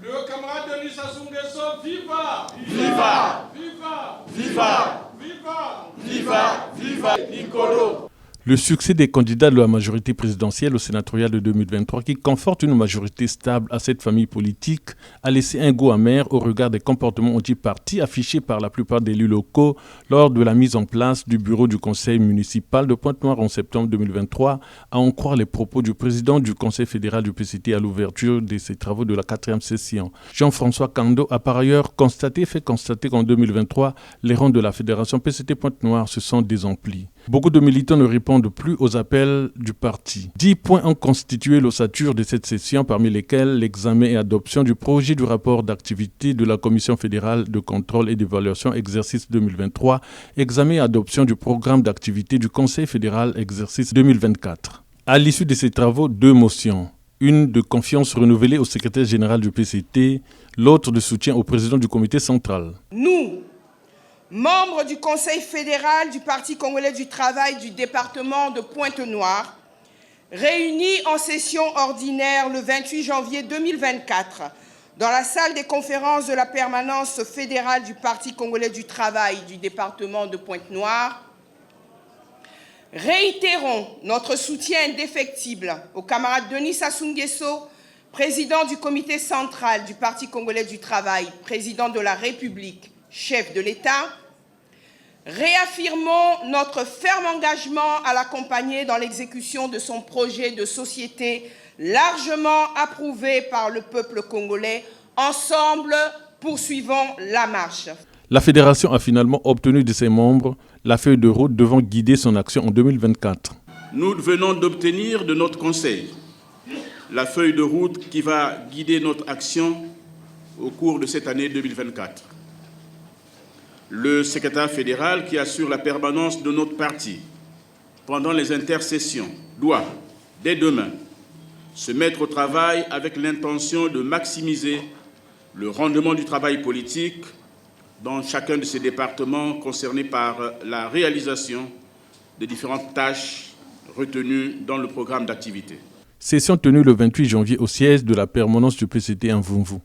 Le camarade Denis Sassou Nguesso, viva! Viva! Viva! Viva! Viva! Viva! Viva Nicolo! Le succès des candidats de la majorité présidentielle au sénatorial de 2023, qui conforte une majorité stable à cette famille politique, a laissé un goût amer au regard des comportements anti-partis affichés par la plupart des élus locaux lors de la mise en place du bureau du conseil municipal de Pointe-Noire en septembre 2023, à en croire les propos du président du conseil fédéral du PCT à l'ouverture de ses travaux de la 4e session. Jean-François Kando a par ailleurs fait constater qu'en 2023, les rangs de la fédération PCT Pointe-Noire se sont désemplis. Beaucoup de militants ne répondent plus aux appels du parti. 10 points ont constitué l'ossature de cette session, parmi lesquels l'examen et adoption du projet du rapport d'activité de la Commission fédérale de contrôle et d'évaluation exercice 2023, examen et adoption du programme d'activité du Conseil fédéral exercice 2024. À l'issue de ces travaux, 2 motions. Une de confiance renouvelée au secrétaire général du PCT, l'autre de soutien au président du comité central. Nous, membres du Conseil fédéral du Parti congolais du travail du département de Pointe-Noire, réunis en session ordinaire le 28 janvier 2024 dans la salle des conférences de la permanence fédérale du Parti congolais du travail du département de Pointe-Noire, réitérons notre soutien indéfectible au camarade Denis Sassou Nguesso, président du comité central du Parti congolais du travail, président de la République, chef de l'État. Réaffirmons notre ferme engagement à l'accompagner dans l'exécution de son projet de société largement approuvé par le peuple congolais. Ensemble, poursuivons la marche. La fédération a finalement obtenu de ses membres la feuille de route devant guider son action en 2024. Nous venons d'obtenir de notre conseil la feuille de route qui va guider notre action au cours de cette année 2024. Le secrétaire fédéral qui assure la permanence de notre parti pendant les intersessions doit, dès demain, se mettre au travail avec l'intention de maximiser le rendement du travail politique dans chacun de ces départements concernés par la réalisation des différentes tâches retenues dans le programme d'activité. Session tenue le 28 janvier au siège de la permanence du PCT en Mvumvu.